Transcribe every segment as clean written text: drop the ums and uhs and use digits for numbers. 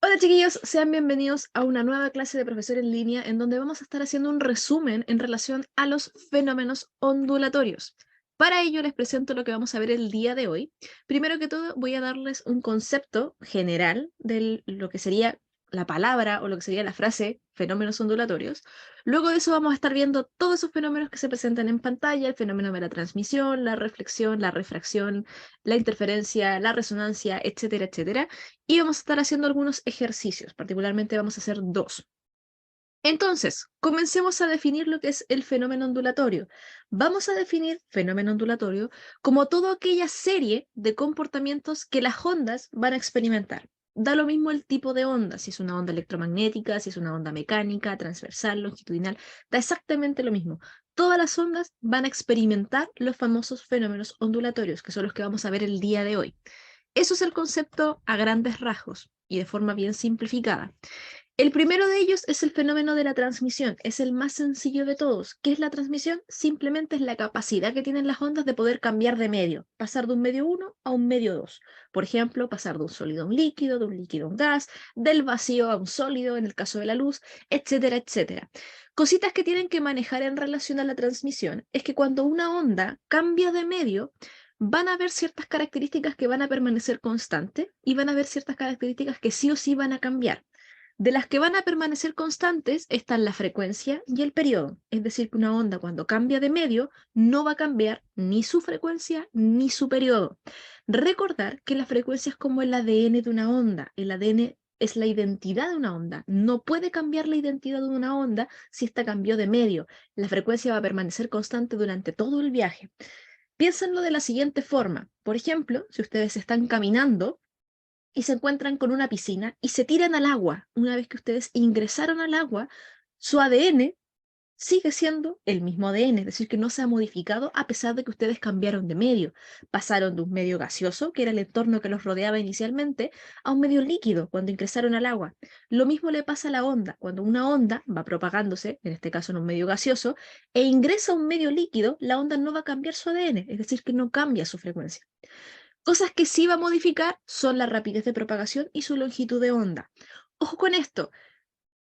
Hola chiquillos, sean bienvenidos a una nueva clase de profesor en línea en donde vamos a estar haciendo un resumen en relación a los fenómenos ondulatorios. Para ello les presento lo que vamos a ver el día de hoy. Primero que todo voy a darles un concepto general de lo que sería la palabra o lo que sería la frase fenómenos ondulatorios. Luego de eso vamos a estar viendo todos esos fenómenos que se presentan en pantalla, el fenómeno de la transmisión, la reflexión, la refracción, la interferencia, la resonancia, etcétera, etcétera. Y vamos a estar haciendo algunos ejercicios, particularmente vamos a hacer dos. Entonces, comencemos a definir lo que es el fenómeno ondulatorio. Vamos a definir fenómeno ondulatorio como toda aquella serie de comportamientos que las ondas van a experimentar. Da lo mismo el tipo de onda, si es una onda electromagnética, si es una onda mecánica, transversal, longitudinal, da exactamente lo mismo. Todas las ondas van a experimentar los famosos fenómenos ondulatorios, que son los que vamos a ver el día de hoy. Eso es el concepto a grandes rasgos y de forma bien simplificada. El primero de ellos es el fenómeno de la transmisión, es el más sencillo de todos. ¿Qué es la transmisión? Simplemente es la capacidad que tienen las ondas de poder cambiar de medio, pasar de un medio uno a un medio 2. Por ejemplo, pasar de un sólido a un líquido, de un líquido a un gas, del vacío a un sólido, en el caso de la luz, etcétera, etcétera. Cositas que tienen que manejar en relación a la transmisión es que cuando una onda cambia de medio, van a haber ciertas características que van a permanecer constantes y van a haber ciertas características que sí o sí van a cambiar. De las que van a permanecer constantes están la frecuencia y el periodo. Es decir, que una onda cuando cambia de medio no va a cambiar ni su frecuencia ni su periodo. Recordar que la frecuencia es como el ADN de una onda. El ADN es la identidad de una onda. No puede cambiar la identidad de una onda si esta cambió de medio. La frecuencia va a permanecer constante durante todo el viaje. Piénsenlo de la siguiente forma. Por ejemplo, si ustedes están caminando y se encuentran con una piscina y se tiran al agua. Una vez que ustedes ingresaron al agua, su ADN sigue siendo el mismo ADN, es decir, que no se ha modificado a pesar de que ustedes cambiaron de medio. Pasaron de un medio gaseoso, que era el entorno que los rodeaba inicialmente, a un medio líquido cuando ingresaron al agua. Lo mismo le pasa a la onda. Cuando una onda va propagándose, en este caso en un medio gaseoso, e ingresa a un medio líquido, la onda no va a cambiar su ADN, es decir, que no cambia su frecuencia. Cosas que sí va a modificar son la rapidez de propagación y su longitud de onda. Ojo con esto,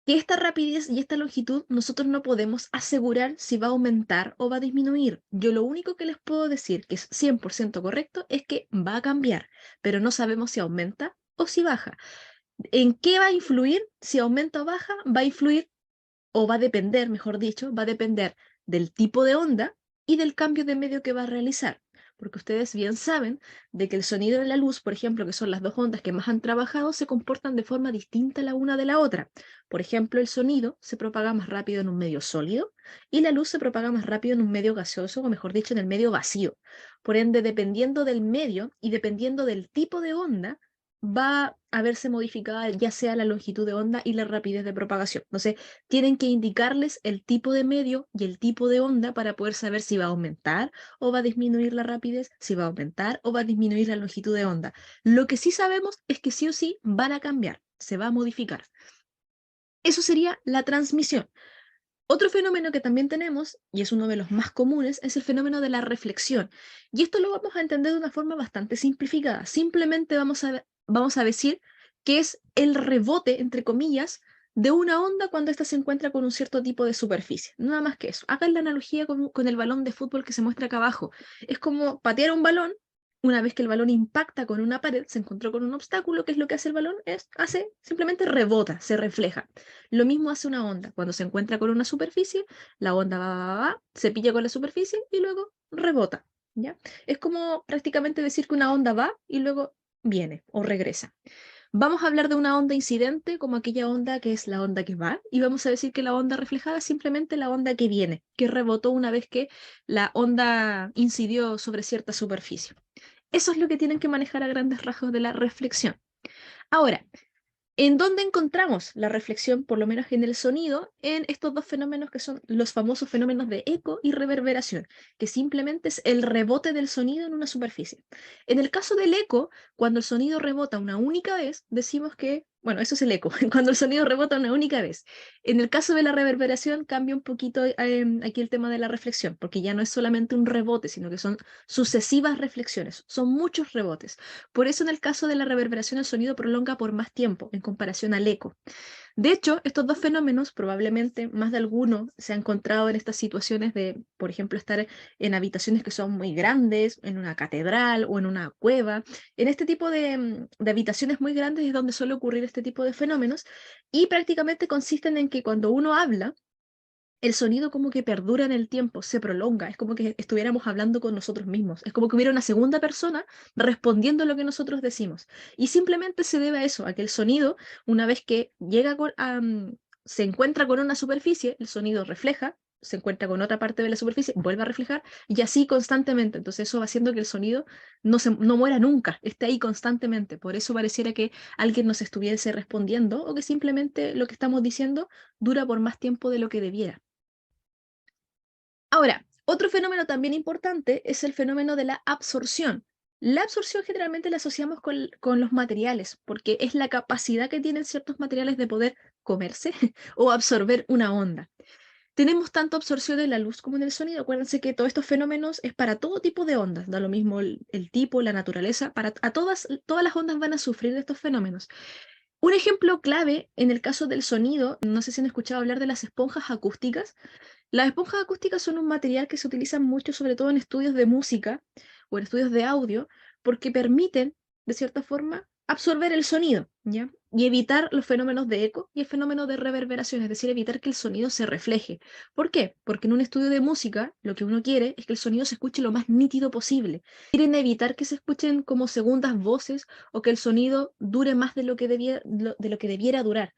que esta rapidez y esta longitud nosotros no podemos asegurar si va a aumentar o va a disminuir. Yo lo único que les puedo decir que es 100% correcto es que va a cambiar, pero no sabemos si aumenta o si baja. ¿En qué va a influir? Si aumenta o baja, va a influir o va a depender, mejor dicho, va a depender del tipo de onda y del cambio de medio que va a realizar. Porque ustedes bien saben de que el sonido y la luz, por ejemplo, que son las dos ondas que más han trabajado, se comportan de forma distinta la una de la otra. Por ejemplo, el sonido se propaga más rápido en un medio sólido y la luz se propaga más rápido en un medio gaseoso, o mejor dicho, en el medio vacío. Por ende, dependiendo del medio y dependiendo del tipo de onda, va a verse modificada ya sea la longitud de onda y la rapidez de propagación. Entonces, tienen que indicarles el tipo de medio y el tipo de onda para poder saber si va a aumentar o va a disminuir la rapidez, si va a aumentar o va a disminuir la longitud de onda. Lo que sí sabemos es que sí o sí van a cambiar, se va a modificar. Eso sería la transmisión. Otro fenómeno que también tenemos, y es uno de los más comunes, es el fenómeno de la reflexión. Y esto lo vamos a entender de una forma bastante simplificada. Simplemente vamos a decir que es el rebote, entre comillas, de una onda cuando ésta se encuentra con un cierto tipo de superficie. Nada más que eso. Hagan la analogía con el balón de fútbol que se muestra acá abajo. Es como patear un balón. Una vez que el balón impacta con una pared, se encontró con un obstáculo, ¿qué es lo que hace el balón? Simplemente rebota, se refleja. Lo mismo hace una onda. Cuando se encuentra con una superficie, la onda va, se pilla con la superficie y luego rebota, ¿ya? Es como prácticamente decir que una onda va y luego viene o regresa. Vamos a hablar de una onda incidente como aquella onda que es la onda que va y vamos a decir que la onda reflejada es simplemente la onda que viene, que rebotó una vez que la onda incidió sobre cierta superficie. Eso es lo que tienen que manejar a grandes rasgos de la reflexión. Ahora, ¿en dónde encontramos la reflexión, por lo menos en el sonido, en estos dos fenómenos que son los famosos fenómenos de eco y reverberación, que simplemente es el rebote del sonido en una superficie? En el caso del eco, cuando el sonido rebota una única vez, decimos que Bueno, eso es el eco, cuando el sonido rebota una única vez. En el caso de la reverberación cambia un poquito aquí el tema de la reflexión, porque ya no es solamente un rebote, sino que son sucesivas reflexiones, son muchos rebotes. Por eso en el caso de la reverberación el sonido prolonga por más tiempo en comparación al eco. De hecho, estos dos fenómenos, probablemente más de alguno se ha encontrado en estas situaciones de, por ejemplo, estar en habitaciones que son muy grandes, en una catedral o en una cueva. En este tipo de habitaciones muy grandes es donde suele ocurrir este tipo de fenómenos y prácticamente consisten en que cuando uno habla, el sonido como que perdura en el tiempo, se prolonga, es como que estuviéramos hablando con nosotros mismos, es como que hubiera una segunda persona respondiendo lo que nosotros decimos. Y simplemente se debe a eso, a que el sonido, una vez que se encuentra con una superficie, el sonido refleja, se encuentra con otra parte de la superficie, vuelve a reflejar, y así constantemente. Entonces eso va haciendo que el sonido no muera nunca, esté ahí constantemente. Por eso pareciera que alguien nos estuviese respondiendo o que simplemente lo que estamos diciendo dura por más tiempo de lo que debiera. Ahora, otro fenómeno también importante es el fenómeno de la absorción. La absorción generalmente la asociamos con los materiales, porque es la capacidad que tienen ciertos materiales de poder comerse o absorber una onda. Tenemos tanto absorción en la luz como en el sonido. Acuérdense que todos estos fenómenos es para todo tipo de ondas, da lo mismo el tipo, la naturaleza, todas las ondas van a sufrir de estos fenómenos. Un ejemplo clave en el caso del sonido, no sé si han escuchado hablar de las esponjas acústicas. Las esponjas acústicas son un material que se utiliza mucho, sobre todo en estudios de música o en estudios de audio, porque permiten, de cierta forma, absorber el sonido, ¿ya? Y evitar los fenómenos de eco y el fenómeno de reverberación, es decir, evitar que el sonido se refleje. ¿Por qué? Porque en un estudio de música lo que uno quiere es que el sonido se escuche lo más nítido posible. Quieren evitar que se escuchen como segundas voces o que el sonido dure más de lo que debiera durar.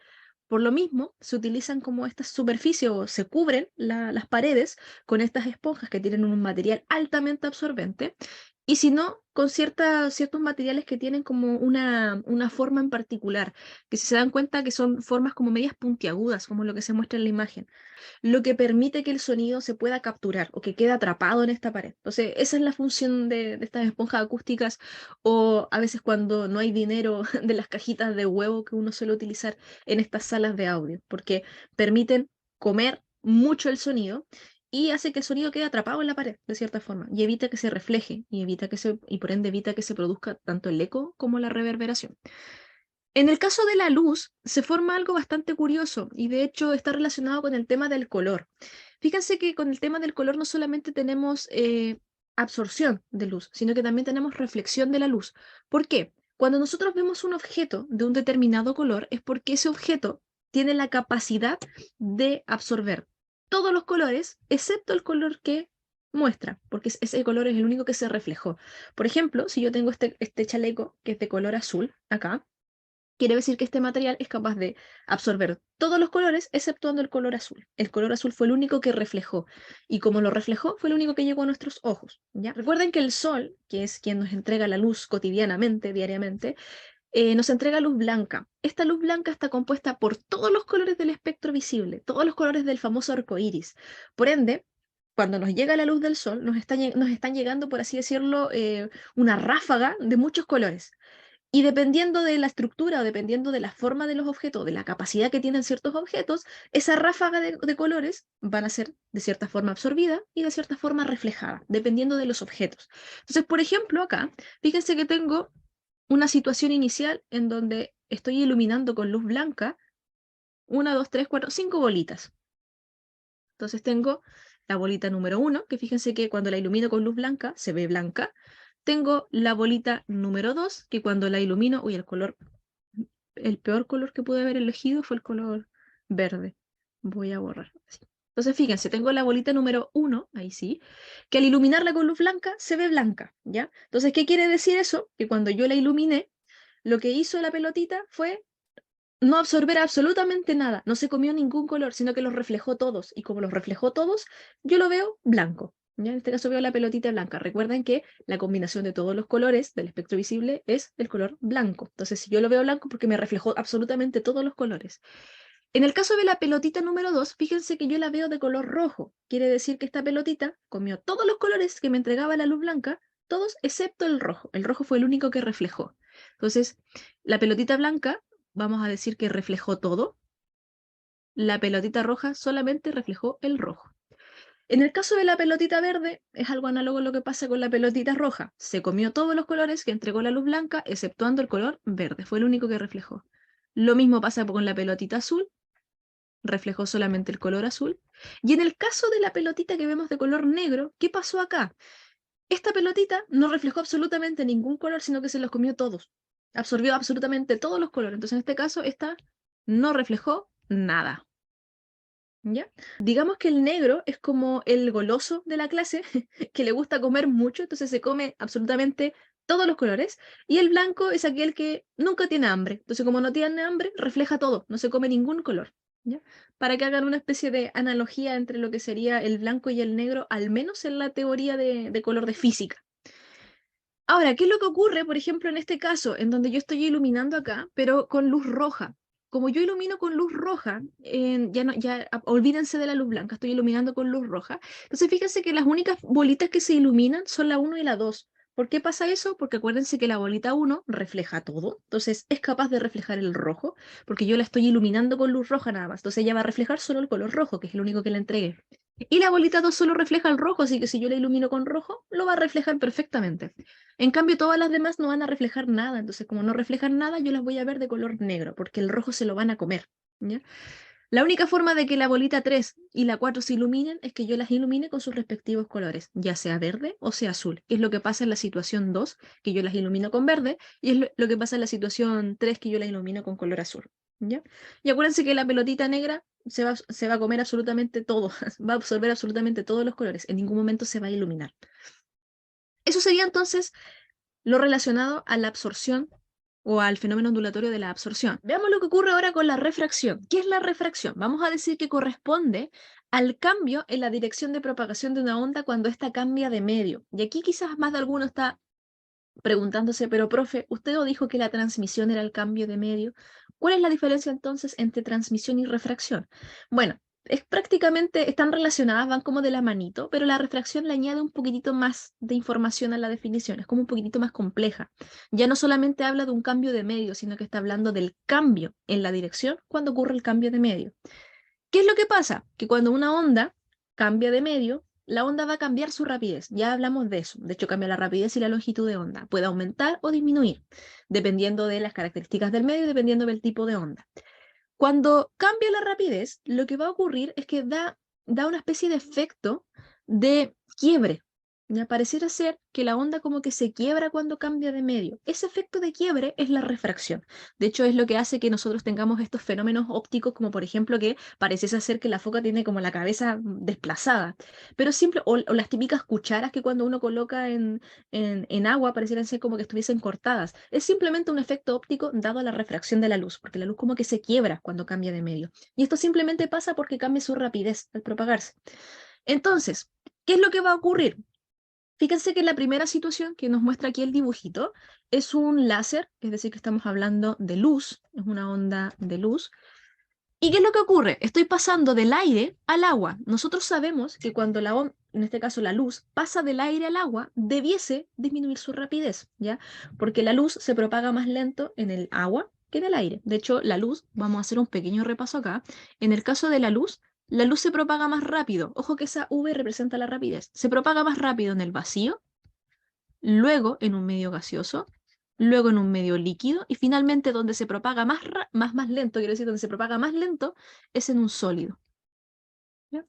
Por lo mismo, se utilizan como esta superficie o se cubren las paredes con estas esponjas que tienen un material altamente absorbente y si no, con ciertos materiales que tienen como una forma en particular, que si se dan cuenta que son formas como medias puntiagudas, como lo que se muestra en la imagen, lo que permite que el sonido se pueda capturar o que quede atrapado en esta pared. Entonces, esa es la función de estas esponjas acústicas o a veces cuando no hay dinero de las cajitas de huevo que uno suele utilizar en estas salas de audio, porque permiten comer mucho el sonido y hace que el sonido quede atrapado en la pared, de cierta forma, y evita que se refleje y por ende evita que se produzca tanto el eco como la reverberación. En el caso de la luz, se forma algo bastante curioso y de hecho está relacionado con el tema del color. Fíjense que con el tema del color no solamente tenemos absorción de luz, sino que también tenemos reflexión de la luz. ¿Por qué? Cuando nosotros vemos un objeto de un determinado color es porque ese objeto tiene la capacidad de absorber todos los colores, excepto el color que muestra, porque ese color es el único que se reflejó. Por ejemplo, si yo tengo este chaleco que es de color azul acá, quiere decir que este material es capaz de absorber todos los colores exceptuando el color azul. El color azul fue el único que reflejó y como lo reflejó fue el único que llegó a nuestros ojos, ¿ya? Recuerden que el sol, que es quien nos entrega la luz cotidianamente, diariamente, nos entrega luz blanca. Esta luz blanca está compuesta por todos los colores del espectro visible, todos los colores del famoso arco iris. Por ende, cuando nos llega la luz del sol, nos están llegando, por así decirlo, una ráfaga de muchos colores. Y dependiendo de la estructura o dependiendo de la forma de los objetos, de la capacidad que tienen ciertos objetos, esa ráfaga de colores van a ser de cierta forma absorbida y de cierta forma reflejada, dependiendo de los objetos. Entonces, por ejemplo, acá, fíjense que tengo una situación inicial en donde estoy iluminando con luz blanca una, dos, tres, cuatro, cinco bolitas. Entonces tengo la bolita número 1, que fíjense que cuando la ilumino con luz blanca se ve blanca. Tengo la bolita número 2, que cuando la ilumino, uy, el peor color que pude haber elegido fue el color verde. Voy a borrar. Así. Entonces, fíjense, tengo la bolita número 1, ahí sí, que al iluminarla con luz blanca se ve blanca, ¿ya? Entonces, ¿qué quiere decir eso? Que cuando yo la iluminé, lo que hizo la pelotita fue no absorber absolutamente nada, no se comió ningún color, sino que los reflejó todos. Y como los reflejó todos, yo lo veo blanco. ¿Ya? En este caso veo la pelotita blanca. Recuerden que la combinación de todos los colores del espectro visible es el color blanco. Entonces, si yo lo veo blanco, porque me reflejó absolutamente todos los colores. En el caso de la pelotita número 2, fíjense que yo la veo de color rojo. Quiere decir que esta pelotita comió todos los colores que me entregaba la luz blanca, todos excepto el rojo. El rojo fue el único que reflejó. Entonces, la pelotita blanca vamos a decir que reflejó todo. La pelotita roja solamente reflejó el rojo. En el caso de la pelotita verde, es algo análogo a lo que pasa con la pelotita roja. Se comió todos los colores que entregó la luz blanca, exceptuando el color verde. Fue el único que reflejó. Lo mismo pasa con la pelotita azul. Reflejó solamente el color azul. Y en el caso de la pelotita que vemos de color negro, ¿qué pasó acá? Esta pelotita no reflejó absolutamente ningún color, sino que se los comió todos. Absorbió absolutamente todos los colores. Entonces, en este caso, esta no reflejó nada. ¿Ya? Digamos que el negro es como el goloso de la clase, que le gusta comer mucho, entonces se come absolutamente todos los colores, y el blanco es aquel que nunca tiene hambre, entonces como no tiene hambre, refleja todo, no se come ningún color, ¿ya? Para que hagan una especie de analogía entre lo que sería el blanco y el negro, al menos en la teoría de color de física. Ahora, ¿qué es lo que ocurre, por ejemplo, en este caso, en donde yo estoy iluminando acá, pero con luz roja? Como yo ilumino con luz roja, olvídense de la luz blanca, estoy iluminando con luz roja. Entonces, fíjense que las únicas bolitas que se iluminan son la 1 y la 2. ¿Por qué pasa eso? Porque acuérdense que la bolita 1 refleja todo, entonces es capaz de reflejar el rojo, porque yo la estoy iluminando con luz roja nada más. Entonces ella va a reflejar solo el color rojo, que es el único que le entregué. Y la bolita 2 solo refleja el rojo, así que si yo la ilumino con rojo, lo va a reflejar perfectamente. En cambio, todas las demás no van a reflejar nada, entonces como no reflejan nada, yo las voy a ver de color negro, porque el rojo se lo van a comer, ¿ya? La única forma de que la bolita 3 y la 4 se iluminen es que yo las ilumine con sus respectivos colores, ya sea verde o sea azul, que es lo que pasa en la situación 2, que yo las ilumino con verde, y es lo que pasa en la situación 3, que yo las ilumino con color azul, ¿ya? Y acuérdense que la pelotita negra se va a comer absolutamente todo, va a absorber absolutamente todos los colores, en ningún momento se va a iluminar. Eso sería entonces lo relacionado a la absorción o al fenómeno ondulatorio de la absorción. Veamos lo que ocurre ahora con la refracción. ¿Qué es la refracción? Vamos a decir que corresponde al cambio en la dirección de propagación de una onda cuando ésta cambia de medio. Y aquí quizás más de alguno está preguntándose, pero profe, usted no dijo que la transmisión era el cambio de medio. ¿Cuál es la diferencia entonces entre transmisión y refracción? Bueno, prácticamente están relacionadas, van como de la manito, pero la refracción le añade un poquitito más de información a la definición, es como un poquitito más compleja. Ya no solamente habla de un cambio de medio, sino que está hablando del cambio en la dirección cuando ocurre el cambio de medio. ¿Qué es lo que pasa? Que cuando una onda cambia de medio, la onda va a cambiar su rapidez. Ya hablamos de eso. De hecho, cambia la rapidez y la longitud de onda. Puede aumentar o disminuir, dependiendo de las características del medio y dependiendo del tipo de onda. Cuando cambia la rapidez, lo que va a ocurrir es que da una especie de efecto de quiebre. Ya pareciera ser que la onda como que se quiebra cuando cambia de medio. Ese efecto de quiebre es la refracción. De hecho, es lo que hace que nosotros tengamos estos fenómenos ópticos, como por ejemplo que pareciese ser que la foca tiene como la cabeza desplazada. Pero simple, o las típicas cucharas que cuando uno coloca en agua parecieran ser como que estuviesen cortadas. Es simplemente un efecto óptico dado a la refracción de la luz, porque la luz como que se quiebra cuando cambia de medio. Y esto simplemente pasa porque cambia su rapidez al propagarse. Entonces, ¿qué es lo que va a ocurrir? Fíjense que la primera situación que nos muestra aquí el dibujito es un láser, es decir, que estamos hablando de luz, es una onda de luz. ¿Y qué es lo que ocurre? Estoy pasando del aire al agua. Nosotros sabemos que cuando en este caso la luz, pasa del aire al agua, debiese disminuir su rapidez, ¿ya? Porque la luz se propaga más lento en el agua que en el aire. De hecho, la luz, vamos a hacer un pequeño repaso acá. En el caso de la luz se propaga más rápido. Ojo que esa V representa la rapidez. Se propaga más rápido en el vacío, luego en un medio gaseoso, luego en un medio líquido y finalmente donde se propaga más lento, quiero decir, donde se propaga más lento es en un sólido. ¿Ya?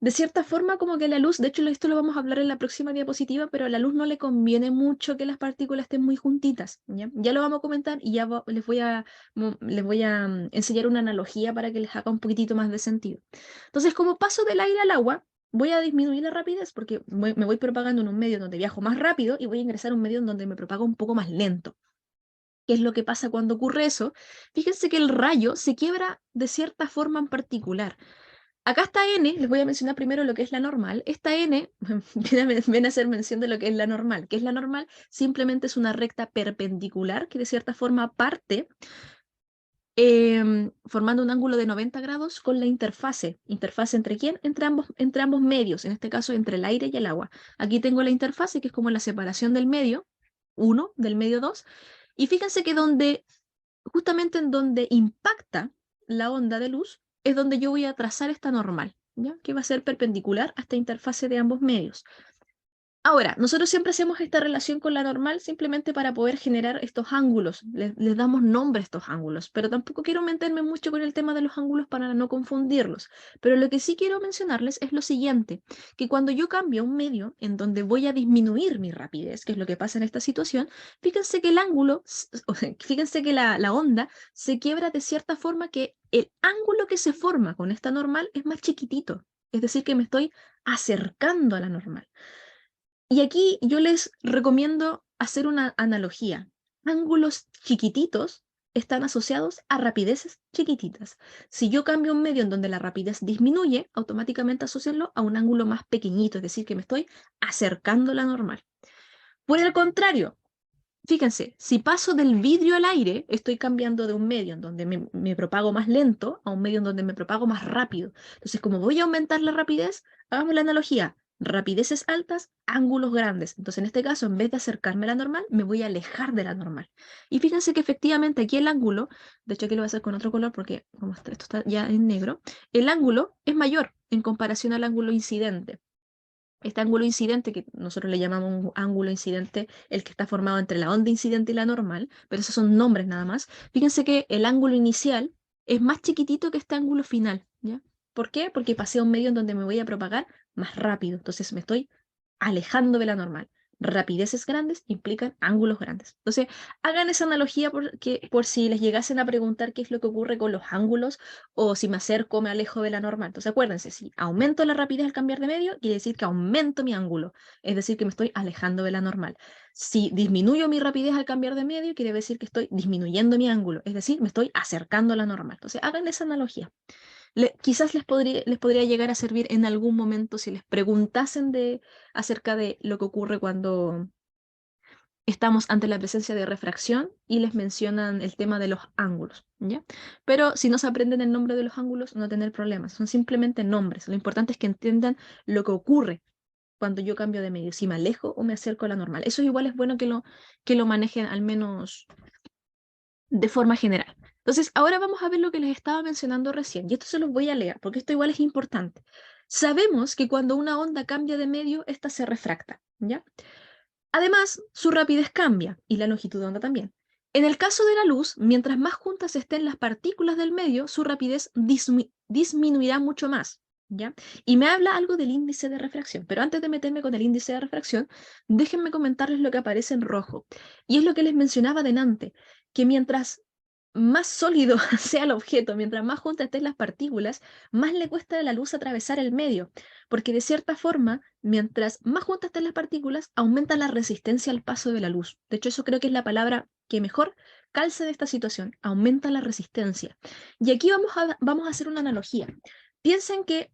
De cierta forma, como que la luz, de hecho esto lo vamos a hablar en la próxima diapositiva, pero a la luz no le conviene mucho que las partículas estén muy juntitas. Ya lo vamos a comentar y ya les voy a enseñar una analogía para que les haga un poquitito más de sentido. Entonces, como paso del aire al agua, voy a disminuir la rapidez porque me voy propagando en un medio donde viajo más rápido y voy a ingresar a un medio en donde me propago un poco más lento. ¿Qué es lo que pasa cuando ocurre eso? Fíjense que el rayo se quiebra de cierta forma en particular. Acá está N, les voy a mencionar primero lo que es la normal. Esta N, viene a hacer mención de lo que es la normal. ¿Qué es la normal? Simplemente es una recta perpendicular que de cierta forma parte formando un ángulo de 90 grados con la interfase. ¿Interfase entre quién? Entre ambos medios, en este caso entre el aire y el agua. Aquí tengo la interfase, que es como la separación del medio 1 del medio 2. Y fíjense que donde justamente en donde impacta la onda de luz, es donde yo voy a trazar esta normal, ¿ya? Que va a ser perpendicular a esta interfase de ambos medios. Ahora, nosotros siempre hacemos esta relación con la normal simplemente para poder generar estos ángulos. Les damos nombre a estos ángulos, pero tampoco quiero meterme mucho con el tema de los ángulos para no confundirlos. Pero lo que sí quiero mencionarles es lo siguiente, que cuando yo cambio un medio en donde voy a disminuir mi rapidez, que es lo que pasa en esta situación, fíjense que el ángulo, fíjense que la onda se quiebra de cierta forma que el ángulo que se forma con esta normal es más chiquitito. Es decir, que me estoy acercando a la normal. Y aquí yo les recomiendo hacer una analogía. Ángulos chiquititos están asociados a rapideces chiquititas. Si yo cambio un medio en donde la rapidez disminuye, automáticamente asociarlo a un ángulo más pequeñito, es decir, que me estoy acercando a la normal. Por el contrario, fíjense, si paso del vidrio al aire, estoy cambiando de un medio en donde me propago más lento a un medio en donde me propago más rápido. Entonces, como voy a aumentar la rapidez, hagamos la analogía. Rapideces altas, ángulos grandes. Entonces, en este caso, en vez de acercarme a la normal, me voy a alejar de la normal. Y fíjense que efectivamente aquí el ángulo, de hecho aquí lo voy a hacer con otro color porque como esto está ya en negro, el ángulo es mayor en comparación al ángulo incidente. Este ángulo incidente, que nosotros le llamamos un ángulo incidente, el que está formado entre la onda incidente y la normal, pero esos son nombres nada más. Fíjense que el ángulo inicial es más chiquitito que este ángulo final, ¿ya? ¿Por qué? Porque pasé a un medio en donde me voy a propagar más rápido, entonces me estoy alejando de la normal. Rapideces grandes implican ángulos grandes. Entonces, hagan esa analogía por si les llegasen a preguntar qué es lo que ocurre con los ángulos o si me acerco o me alejo de la normal. Entonces, acuérdense, si aumento la rapidez al cambiar de medio, quiere decir que aumento mi ángulo, es decir, que me estoy alejando de la normal. Si disminuyo mi rapidez al cambiar de medio, quiere decir que estoy disminuyendo mi ángulo, es decir, me estoy acercando a la normal. Entonces, hagan esa analogía. Quizás les podría llegar a servir en algún momento si les preguntasen acerca de lo que ocurre cuando estamos ante la presencia de refracción y les mencionan el tema de los ángulos, ¿ya? Pero si no se aprenden el nombre de los ángulos, no tener problemas, son simplemente nombres. Lo importante es que entiendan lo que ocurre cuando yo cambio de medio, si me alejo o me acerco a la normal. Eso igual es bueno que lo manejen al menos de forma general. Entonces, ahora vamos a ver lo que les estaba mencionando recién, y esto se los voy a leer, porque esto igual es importante. Sabemos que cuando una onda cambia de medio, esta se refracta, ¿ya? Además, su rapidez cambia, y la longitud de onda también. En el caso de la luz, mientras más juntas estén las partículas del medio, su rapidez disminuirá mucho más, ¿ya? Y me habla algo del índice de refracción, pero antes de meterme con el índice de refracción, déjenme comentarles lo que aparece en rojo. Y es lo que les mencionaba delante, que mientras más sólido sea el objeto, mientras más juntas estén las partículas, más le cuesta a la luz atravesar el medio, porque de cierta forma, mientras más juntas estén las partículas, aumenta la resistencia al paso de la luz. De hecho, eso creo que es la palabra que mejor calza de esta situación, aumenta la resistencia. Y aquí vamos a hacer una analogía. Piensen que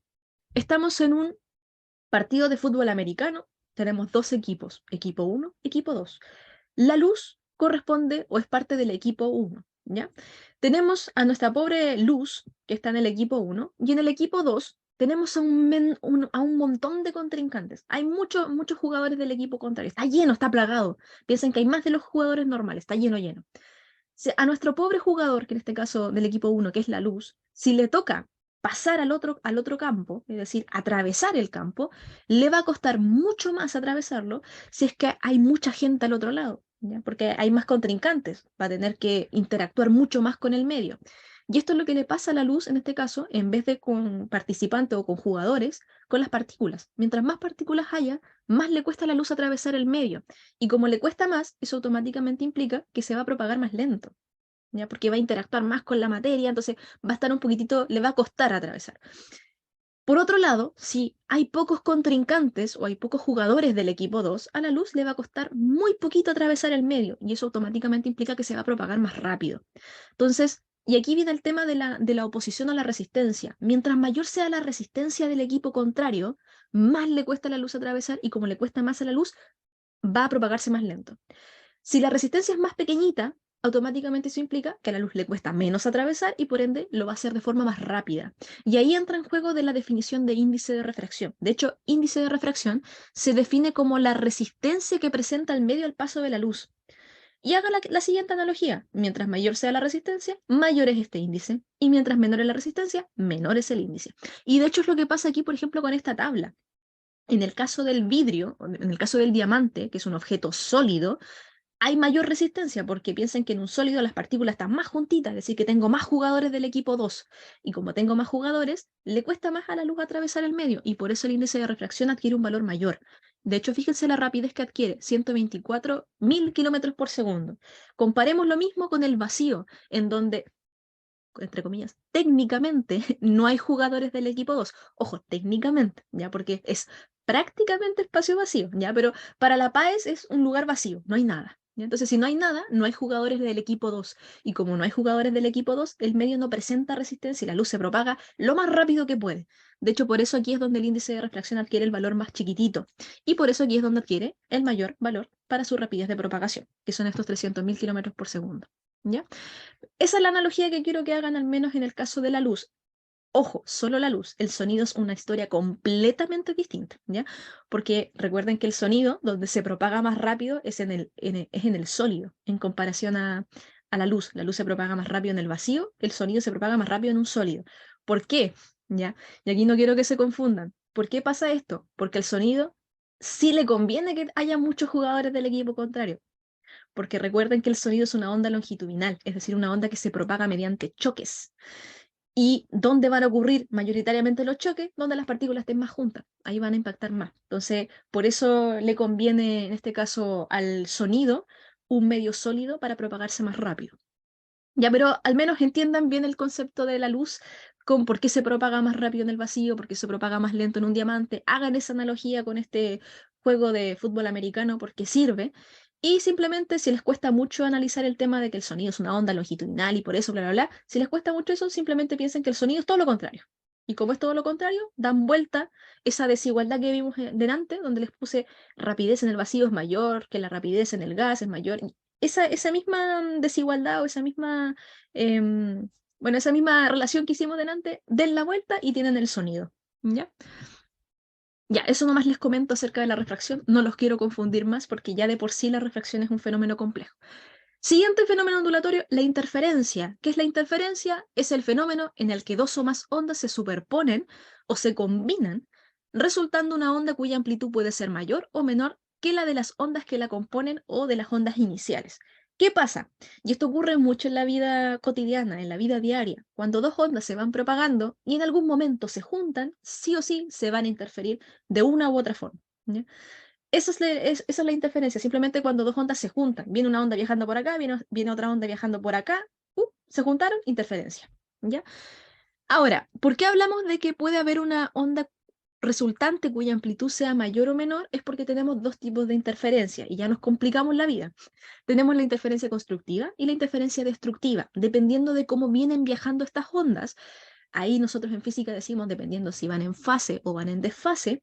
estamos en un partido de fútbol americano, tenemos dos equipos, equipo 1, equipo 2. La luz corresponde o es parte del equipo 1, ¿ya? Tenemos a nuestra pobre luz, que está en el equipo 1, y en el equipo 2 tenemos a un montón de contrincantes. Hay muchos jugadores del equipo contrario. Está lleno, está plagado. Piensen que hay más de los jugadores normales, está lleno, lleno. A nuestro pobre jugador, que en este caso del equipo 1, que es la luz, si le toca pasar al otro campo, es decir, atravesar el campo, le va a costar mucho más atravesarlo si es que hay mucha gente al otro lado, ¿ya? Porque hay más contrincantes, va a tener que interactuar mucho más con el medio. Y esto es lo que le pasa a la luz, en este caso, en vez de con participantes o con jugadores, con las partículas. Mientras más partículas haya, más le cuesta a la luz atravesar el medio. Y como le cuesta más, eso automáticamente implica que se va a propagar más lento, ¿ya? Porque va a interactuar más con la materia, entonces va a estar un poquitito, le va a costar atravesar. Por otro lado, si hay pocos contrincantes o hay pocos jugadores del equipo 2, a la luz le va a costar muy poquito atravesar el medio y eso automáticamente implica que se va a propagar más rápido. Entonces, y aquí viene el tema de la oposición a la resistencia. Mientras mayor sea la resistencia del equipo contrario, más le cuesta a la luz atravesar y como le cuesta más a la luz, va a propagarse más lento. Si la resistencia es más pequeñita, automáticamente eso implica que a la luz le cuesta menos atravesar y por ende lo va a hacer de forma más rápida. Y ahí entra en juego de la definición de índice de refracción. De hecho, índice de refracción se define como la resistencia que presenta el medio al paso de la luz. Y haga la siguiente analogía. Mientras mayor sea la resistencia, mayor es este índice. Y mientras menor es la resistencia, menor es el índice. Y de hecho es lo que pasa aquí, por ejemplo, con esta tabla. En el caso del vidrio, en el caso del diamante, que es un objeto sólido, hay mayor resistencia porque piensen que en un sólido las partículas están más juntitas, es decir, que tengo más jugadores del equipo 2. Y como tengo más jugadores, le cuesta más a la luz atravesar el medio y por eso el índice de refracción adquiere un valor mayor. De hecho, fíjense la rapidez que adquiere, 124.000 kilómetros por segundo. Comparemos lo mismo con el vacío, en donde, entre comillas, técnicamente no hay jugadores del equipo 2. Ojo, técnicamente, ya, porque es prácticamente espacio vacío, ya, pero para la PAES es un lugar vacío, no hay nada. ¿Ya? Entonces, si no hay nada, no hay jugadores del equipo 2. Y como no hay jugadores del equipo 2, el medio no presenta resistencia y la luz se propaga lo más rápido que puede. De hecho, por eso aquí es donde el índice de refracción adquiere el valor más chiquitito. Y por eso aquí es donde adquiere el mayor valor para su rapidez de propagación, que son estos 300.000 kilómetros por segundo. ¿Ya? Esa es la analogía que quiero que hagan al menos en el caso de la luz. Ojo, solo la luz. El sonido es una historia completamente distinta, ¿ya? Porque recuerden que el sonido, donde se propaga más rápido, es en el sólido, en comparación a la luz. La luz se propaga más rápido en el vacío, el sonido se propaga más rápido en un sólido. ¿Por qué? ¿Ya? Y aquí no quiero que se confundan. ¿Por qué pasa esto? Porque el sonido sí le conviene que haya muchos jugadores del equipo contrario. Porque recuerden que el sonido es una onda longitudinal, es decir, una onda que se propaga mediante choques. ¿Y dónde van a ocurrir mayoritariamente los choques? Donde las partículas estén más juntas. Ahí van a impactar más. Entonces, por eso le conviene, en este caso, al sonido, un medio sólido para propagarse más rápido. Ya, pero al menos entiendan bien el concepto de la luz, con por qué se propaga más rápido en el vacío, por qué se propaga más lento en un diamante. Hagan esa analogía con este juego de fútbol americano porque sirve. Y simplemente, si les cuesta mucho analizar el tema de que el sonido es una onda longitudinal y por eso, bla, bla, bla, si les cuesta mucho eso, simplemente piensen que el sonido es todo lo contrario. Y como es todo lo contrario, dan vuelta esa desigualdad que vimos delante, donde les puse rapidez en el vacío es mayor que la rapidez en el gas, es mayor. Esa misma desigualdad o esa misma, bueno, esa misma relación que hicimos delante, den la vuelta y tienen el sonido. ¿Ya? Ya, eso nomás les comento acerca de la refracción. No los quiero confundir más porque ya de por sí la refracción es un fenómeno complejo. Siguiente fenómeno ondulatorio, la interferencia. ¿Qué es la interferencia? Es el fenómeno en el que dos o más ondas se superponen o se combinan, resultando una onda cuya amplitud puede ser mayor o menor que la de las ondas que la componen o de las ondas iniciales. ¿Qué pasa? Y esto ocurre mucho en la vida cotidiana, en la vida diaria. Cuando dos ondas se van propagando y en algún momento se juntan, sí o sí se van a interferir de una u otra forma. ¿Ya? Esa es la interferencia, simplemente cuando dos ondas se juntan. Viene una onda viajando por acá, viene otra onda viajando por acá, se juntaron, interferencia. ¿Ya? Ahora, ¿por qué hablamos de que puede haber una onda resultante cuya amplitud sea mayor o menor? Es porque tenemos dos tipos de interferencia y ya nos complicamos la vida. Tenemos la interferencia constructiva y la interferencia destructiva. Dependiendo de cómo vienen viajando estas ondas, ahí nosotros en física decimos, dependiendo si van en fase o van en desfase,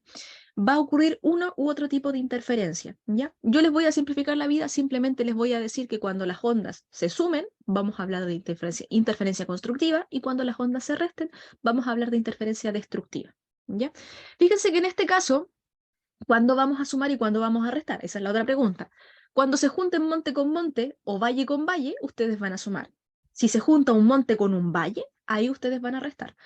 va a ocurrir uno u otro tipo de interferencia, ¿ya? Yo les voy a simplificar la vida, simplemente les voy a decir que cuando las ondas se sumen, vamos a hablar de interferencia constructiva, y cuando las ondas se resten, vamos a hablar de interferencia destructiva, ¿ya? Fíjense que en este caso, ¿cuándo vamos a sumar y cuándo vamos a restar? Esa es la otra pregunta. Cuando se junten monte con monte o valle con valle, ustedes van a sumar. Si se junta un monte con un valle, ahí ustedes van a restar.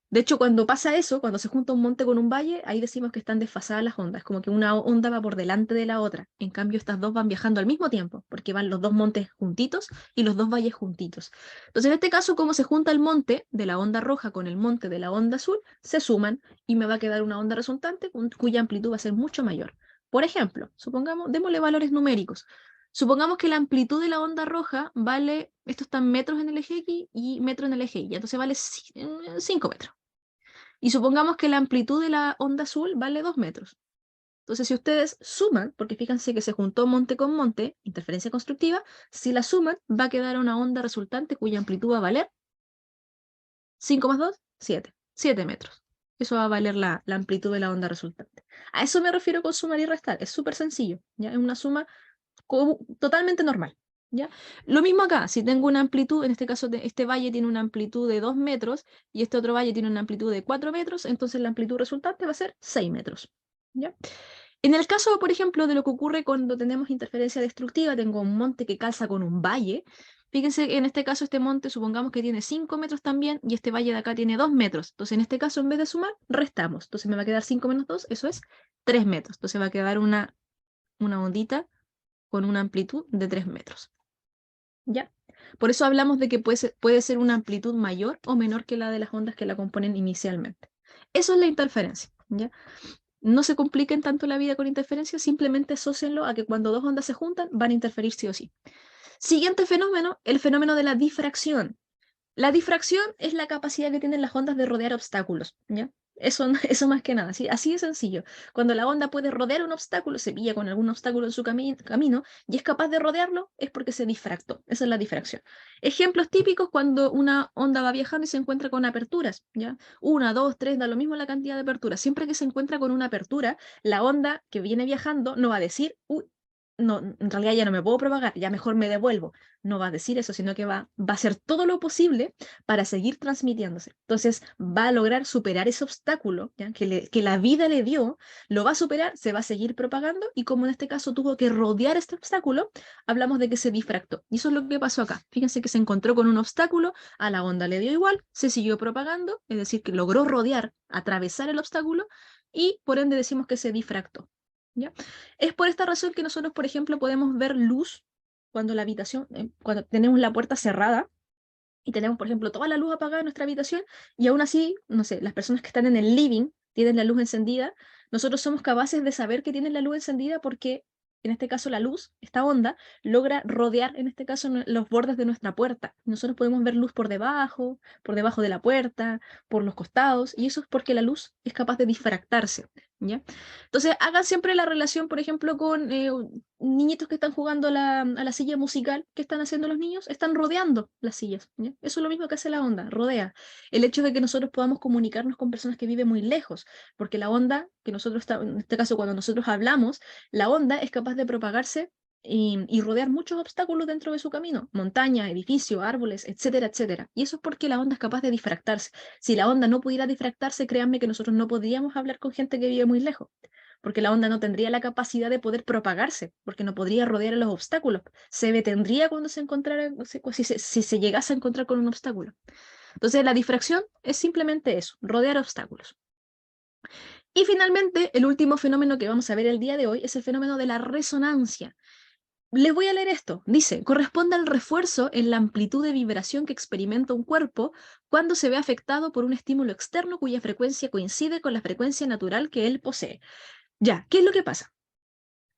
De hecho, cuando pasa eso, cuando se junta un monte con un valle, ahí decimos que están desfasadas las ondas, como que una onda va por delante de la otra. En cambio, estas dos van viajando al mismo tiempo, porque van los dos montes juntitos y los dos valles juntitos. Entonces, en este caso, como se junta el monte de la onda roja con el monte de la onda azul, se suman y me va a quedar una onda resultante cuya amplitud va a ser mucho mayor. Por ejemplo, supongamos, démosle valores numéricos. Supongamos que la amplitud de la onda roja vale, esto está en metros en el eje X y metro en el eje Y, entonces vale 5 metros. Y supongamos que la amplitud de la onda azul vale 2 metros. Entonces, si ustedes suman, porque fíjense que se juntó monte con monte, interferencia constructiva, si la suman, va a quedar una onda resultante cuya amplitud va a valer 5 más 2, 7. 7 metros. Eso va a valer la amplitud de la onda resultante. A eso me refiero con sumar y restar. Es súper sencillo. ¿Ya? Es una suma totalmente normal. ¿Ya? Lo mismo acá, si tengo una amplitud, en este caso este valle tiene una amplitud de 2 metros y este otro valle tiene una amplitud de 4 metros, entonces la amplitud resultante va a ser 6 metros. ¿Ya? En el caso, por ejemplo, de lo que ocurre cuando tenemos interferencia destructiva, tengo un monte que calza con un valle. Fíjense, en este caso, este monte, supongamos que tiene 5 metros también, y este valle de acá tiene 2 metros. Entonces, en este caso, en vez de sumar, restamos. Entonces, me va a quedar 5 menos 2, eso es 3 metros. Entonces, va a quedar una ondita con una amplitud de 3 metros. ¿Ya? Por eso hablamos de que puede ser una amplitud mayor o menor que la de las ondas que la componen inicialmente. Eso es la interferencia, ¿ya? No se compliquen tanto la vida con interferencias, simplemente asócienlo a que cuando dos ondas se juntan van a interferir sí o sí. Siguiente fenómeno, el fenómeno de la difracción. La difracción es la capacidad que tienen las ondas de rodear obstáculos, ¿ya? Eso más que nada, ¿sí? Así de sencillo. Cuando la onda puede rodear un obstáculo, se pilla con algún obstáculo en su camino y es capaz de rodearlo, es porque se difractó. Esa es la difracción. Ejemplos típicos cuando una onda va viajando y se encuentra con aperturas, ¿ya? Una, dos, tres, da lo mismo la cantidad de aperturas. Siempre que se encuentra con una apertura, la onda que viene viajando no va a decir, uy, no, en realidad ya no me puedo propagar, ya mejor me devuelvo. No va a decir eso, sino que va a hacer todo lo posible para seguir transmitiéndose. Entonces va a lograr superar ese obstáculo, ¿ya? Que la vida le dio, lo va a superar, se va a seguir propagando y como en este caso tuvo que rodear este obstáculo, hablamos de que se difractó. Y eso es lo que pasó acá. Fíjense que se encontró con un obstáculo, a la onda le dio igual, se siguió propagando, es decir, que logró rodear, atravesar el obstáculo y por ende decimos que se difractó. ¿Ya? Es por esta razón que nosotros, por ejemplo, podemos ver luz cuando la habitación, cuando tenemos la puerta cerrada y tenemos, por ejemplo, toda la luz apagada en nuestra habitación y aún así, no sé, las personas que están en el living tienen la luz encendida, nosotros somos capaces de saber que tienen la luz encendida porque, en este caso, la luz, esta onda, logra rodear, en este caso, los bordes de nuestra puerta. Nosotros podemos ver luz por debajo de la puerta, por los costados, y eso es porque la luz es capaz de difractarse, ¿ya? Entonces, hagan siempre la relación, por ejemplo, con niñitos que están jugando a la silla musical. ¿Qué están haciendo los niños? Están rodeando las sillas, ¿ya? Eso es lo mismo que hace la onda, rodea. El hecho de que nosotros podamos comunicarnos con personas que viven muy lejos, porque la onda que nosotros, en este caso cuando nosotros hablamos, la onda es capaz de propagarse y rodear muchos obstáculos dentro de su camino, montaña, edificio, árboles, etcétera, etcétera. Y eso es porque la onda es capaz de difractarse. Si la onda no pudiera difractarse, créanme que nosotros no podríamos hablar con gente que vive muy lejos, porque la onda no tendría la capacidad de poder propagarse, porque no podría rodear los obstáculos. Se detendría cuando se encontrara, si se llegase a encontrar con un obstáculo. Entonces, la difracción es simplemente eso, rodear obstáculos. Y finalmente, el último fenómeno que vamos a ver el día de hoy es el fenómeno de la resonancia. Les voy a leer esto. Dice, corresponde al refuerzo en la amplitud de vibración que experimenta un cuerpo cuando se ve afectado por un estímulo externo cuya frecuencia coincide con la frecuencia natural que él posee. Ya, ¿qué es lo que pasa?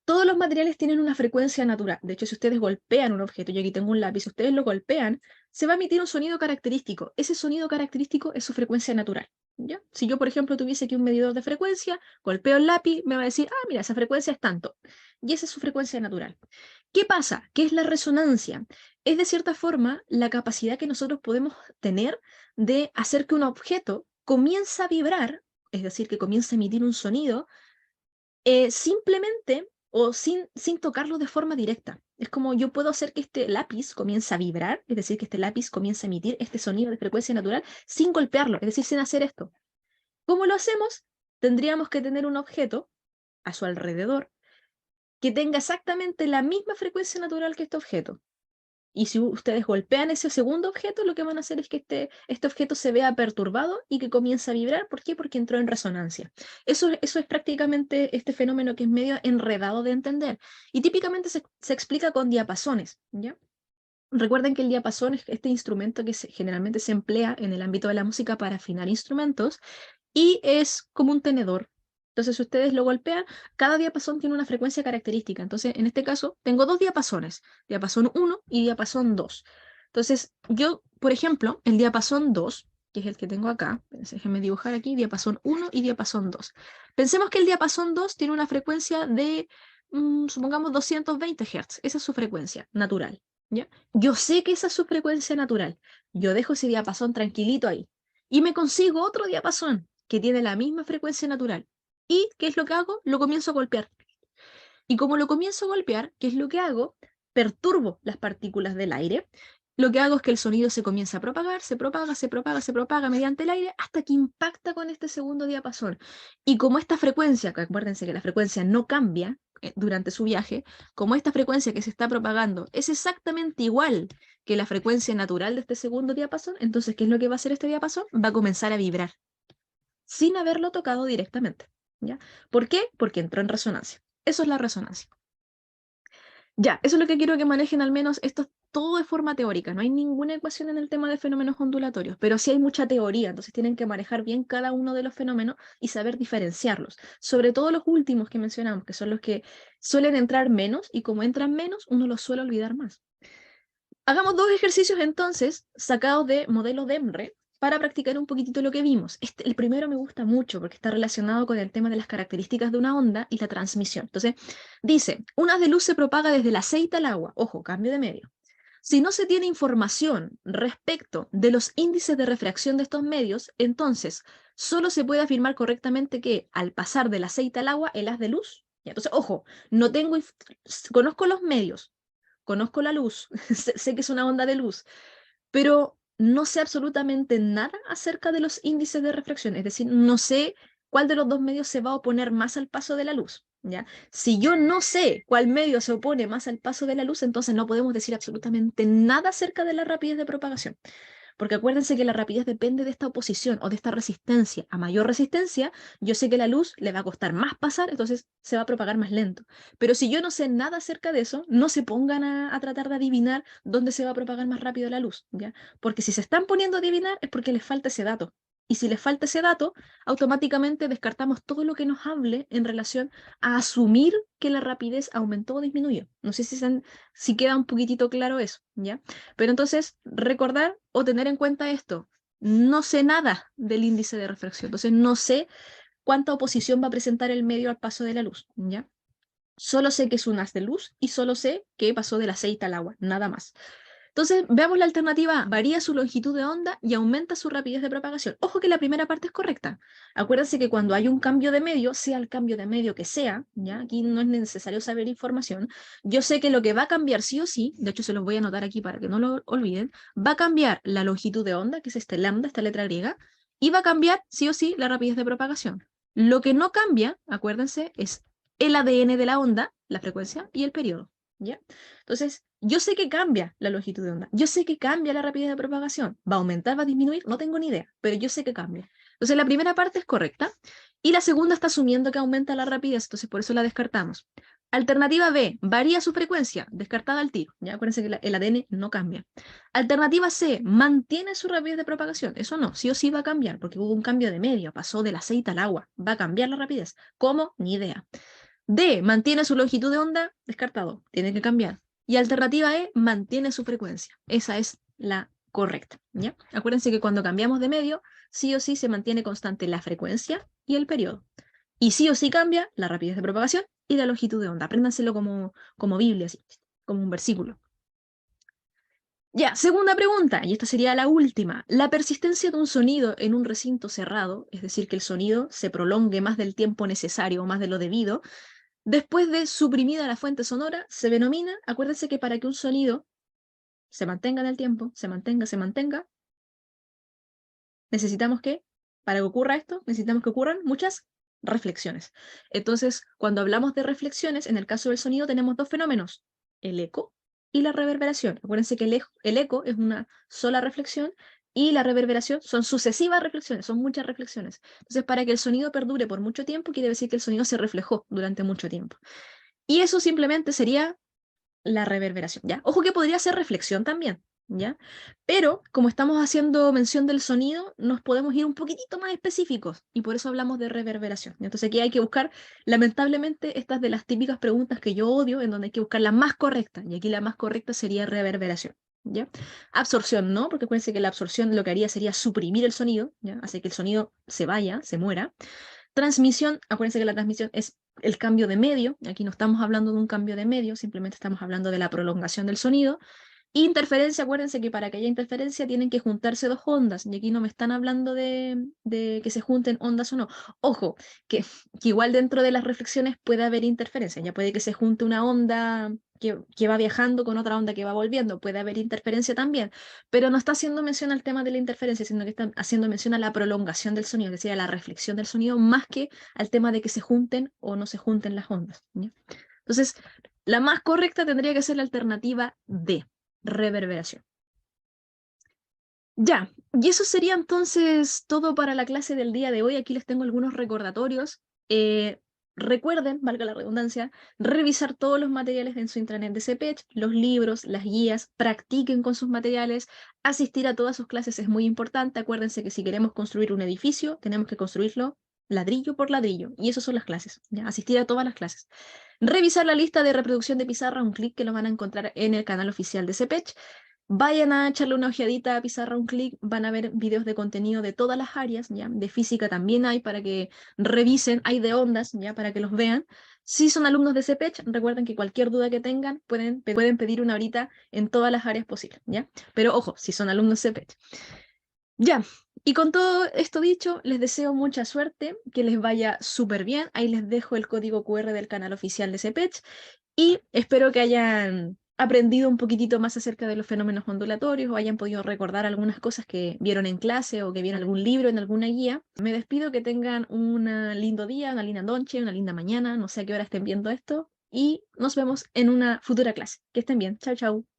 Todos los materiales tienen una frecuencia natural. De hecho, si ustedes golpean un objeto, yo aquí tengo un lápiz, si ustedes lo golpean, se va a emitir un sonido característico. Ese sonido característico es su frecuencia natural, ¿ya? Si yo, por ejemplo, tuviese aquí un medidor de frecuencia, golpeo el lápiz, me va a decir, ah, mira, esa frecuencia es tanto. Y esa es su frecuencia natural. ¿Qué pasa? ¿Qué es la resonancia? Es, de cierta forma, la capacidad que nosotros podemos tener de hacer que un objeto comience a vibrar, es decir, que comience a emitir un sonido, simplemente o sin tocarlo de forma directa. Es como yo puedo hacer que este lápiz comience a vibrar, es decir, que este lápiz comience a emitir este sonido de frecuencia natural sin golpearlo, es decir, sin hacer esto. ¿Cómo lo hacemos? Tendríamos que tener un objeto a su alrededor que tenga exactamente la misma frecuencia natural que este objeto. Y si ustedes golpean ese segundo objeto, lo que van a hacer es que este objeto se vea perturbado y que comience a vibrar. ¿Por qué? Porque entró en resonancia. Eso es prácticamente este fenómeno que es medio enredado de entender. Y típicamente se explica con diapasones, ¿ya? Recuerden que el diapasón es este instrumento que generalmente se emplea en el ámbito de la música para afinar instrumentos y es como un tenedor. Entonces, si ustedes lo golpean, cada diapasón tiene una frecuencia característica. Entonces, en este caso, tengo dos diapasones, diapasón 1 y diapasón 2. Entonces, yo, por ejemplo, el diapasón 2, que es el que tengo acá, déjenme dibujar aquí, diapasón 1 y diapasón 2. Pensemos que el diapasón 2 tiene una frecuencia de, supongamos, 220 Hz. Esa es su frecuencia natural, ¿ya? Yo sé que esa es su frecuencia natural. Yo dejo ese diapasón tranquilito ahí y me consigo otro diapasón que tiene la misma frecuencia natural. ¿Y qué es lo que hago? Lo comienzo a golpear. Y como lo comienzo a golpear, ¿qué es lo que hago? Perturbo las partículas del aire lo que hago es que el sonido se comienza a propagar, se propaga, se propaga, se propaga mediante el aire hasta que impacta con este segundo diapasón. Y como esta frecuencia, que acuérdense que la frecuencia no cambia durante su viaje, como esta frecuencia que se está propagando es exactamente igual que la frecuencia natural de este segundo diapasón, entonces, ¿qué es lo que va a hacer este diapasón? Va a comenzar a vibrar sin haberlo tocado directamente. ¿Ya? ¿Por qué? Porque entró en resonancia. Eso es la resonancia. Ya, eso es lo que quiero que manejen al menos. Esto es todo de forma teórica. No hay ninguna ecuación en el tema de fenómenos ondulatorios, pero sí hay mucha teoría. Entonces tienen que manejar bien cada uno de los fenómenos y saber diferenciarlos. Sobre todo los últimos que mencionamos, que son los que suelen entrar menos y como entran menos, uno los suele olvidar más. Hagamos dos ejercicios entonces sacados de modelo de EMRE para practicar un poquitito lo que vimos. El primero me gusta mucho porque está relacionado con el tema de las características de una onda y la transmisión. Entonces, dice, una haz de luz se propaga desde el aceite al agua. Ojo, cambio de medio. Si no se tiene información respecto de los índices de refracción de estos medios, entonces solo se puede afirmar correctamente que al pasar del aceite al agua, el haz de luz. Ya, entonces, ojo, no tengo, conozco los medios, conozco la luz, sé que es una onda de luz, pero no sé absolutamente nada acerca de los índices de refracción, es decir, no sé cuál de los dos medios se va a oponer más al paso de la luz, ¿ya? Si yo no sé cuál medio se opone más al paso de la luz, entonces no podemos decir absolutamente nada acerca de la rapidez de propagación. Porque acuérdense que la rapidez depende de esta oposición o de esta resistencia. A mayor resistencia, yo sé que la luz le va a costar más pasar, entonces se va a propagar más lento. Pero si yo no sé nada acerca de eso, no se pongan a tratar de adivinar dónde se va a propagar más rápido la luz, ¿ya? Porque si se están poniendo a adivinar es porque les falta ese dato. Y si les falta ese dato, automáticamente descartamos todo lo que nos hable en relación a asumir que la rapidez aumentó o disminuyó. No sé si queda un poquitito claro eso, ¿ya? Pero entonces, recordar o tener en cuenta esto, no sé nada del índice de refracción, entonces no sé cuánta oposición va a presentar el medio al paso de la luz, ¿ya? Solo sé que es un haz de luz y solo sé que pasó del aceite al agua, nada más. Entonces, veamos la alternativa A. Varía su longitud de onda y aumenta su rapidez de propagación. Ojo que la primera parte es correcta. Acuérdense que cuando hay un cambio de medio, sea el cambio de medio que sea, ¿ya? Aquí no es necesario saber información. Yo sé que lo que va a cambiar sí o sí, de hecho se los voy a anotar aquí para que no lo olviden, va a cambiar la longitud de onda, que es este lambda, esta letra griega, y va a cambiar sí o sí la rapidez de propagación. Lo que no cambia, acuérdense, es el ADN de la onda, la frecuencia y el periodo, ¿ya? Entonces, yo sé que cambia la longitud de onda, yo sé que cambia la rapidez de propagación, va a aumentar, va a disminuir, no tengo ni idea, pero yo sé que cambia. Entonces, la primera parte es correcta y la segunda está asumiendo que aumenta la rapidez, entonces por eso la descartamos. Alternativa B, varía su frecuencia, descartada al tiro, ya acuérdense que el ADN no cambia. Alternativa C, mantiene su rapidez de propagación, eso no, sí o sí va a cambiar, porque hubo un cambio de medio, pasó del aceite al agua, va a cambiar la rapidez. ¿Cómo? Ni idea. D, mantiene su longitud de onda, descartado, tiene que cambiar. Y alternativa E, mantiene su frecuencia. Esa es la correcta, ¿ya? Acuérdense que cuando cambiamos de medio, sí o sí se mantiene constante la frecuencia y el periodo. Y sí o sí cambia la rapidez de propagación y la longitud de onda. Apréndanselo como Biblia, así, como un versículo. Ya, segunda pregunta, y esta sería la última. La persistencia de un sonido en un recinto cerrado, es decir, que el sonido se prolongue más del tiempo necesario o más de lo debido, después de suprimida la fuente sonora, se denomina, acuérdense que para que un sonido se mantenga en el tiempo, se mantenga, necesitamos que, para que ocurra esto, necesitamos que ocurran muchas reflexiones. Entonces, cuando hablamos de reflexiones, en el caso del sonido tenemos dos fenómenos, el eco y la reverberación. Acuérdense que el eco es una sola reflexión y la reverberación son sucesivas reflexiones, son muchas reflexiones. Entonces, para que el sonido perdure por mucho tiempo, quiere decir que el sonido se reflejó durante mucho tiempo. Y eso simplemente sería la reverberación, ¿ya? Ojo que podría ser reflexión también, ¿ya? Pero como estamos haciendo mención del sonido, nos podemos ir un poquitito más específicos y por eso hablamos de reverberación. Entonces aquí hay que buscar, lamentablemente, estas de las típicas preguntas que yo odio, en donde hay que buscar la más correcta, y aquí la más correcta sería reverberación, ¿ya? Absorción no, porque acuérdense que la absorción lo que haría sería suprimir el sonido, ¿ya? Hace que el sonido se vaya, se muera. Transmisión, acuérdense que la transmisión es el cambio de medio, aquí no estamos hablando de un cambio de medio, simplemente estamos hablando de la prolongación del sonido, Interferencia, acuérdense que para que haya interferencia tienen que juntarse dos ondas, y aquí no me están hablando de que se junten ondas o no. Ojo, que igual dentro de las reflexiones puede haber interferencia, ya puede que se junte una onda que va viajando con otra onda que va volviendo, puede haber interferencia también, pero no está haciendo mención al tema de la interferencia, sino que está haciendo mención a la prolongación del sonido, es decir, a la reflexión del sonido, más que al tema de que se junten o no se junten las ondas, ¿ya? Entonces, la más correcta tendría que ser la alternativa D, reverberación. Ya, y eso sería entonces todo para la clase del día de hoy. Aquí les tengo algunos recordatorios. Recuerden, valga la redundancia, revisar todos los materiales en su intranet de CPECH, los libros, las guías, practiquen con sus materiales, asistir a todas sus clases es muy importante. Acuérdense que si queremos construir un edificio, tenemos que construirlo ladrillo por ladrillo, y eso son las clases, ¿ya? Asistir a todas las clases. Revisar la lista de reproducción de pizarra, un clic que lo van a encontrar en el canal oficial de CPECH. Vayan a echarle una ojeadita a Pizarra un clic, van a ver videos de contenido de todas las áreas, ¿ya? De física también hay para que revisen, hay de ondas, ¿ya? Para que los vean. Si son alumnos de CPECH, recuerden que cualquier duda que tengan pueden pedir una horita en todas las áreas posibles, ¿ya? Pero ojo, si son alumnos de CPECH. Ya, y con todo esto dicho, les deseo mucha suerte, que les vaya súper bien. Ahí les dejo el código QR del canal oficial de CPECH y espero que hayan aprendido un poquitito más acerca de los fenómenos ondulatorios o hayan podido recordar algunas cosas que vieron en clase o que vieron en algún libro, en alguna guía. Me despido, que tengan un lindo día, una linda noche, una linda mañana, no sé a qué hora estén viendo esto, y nos vemos en una futura clase. Que estén bien. Chao, chao.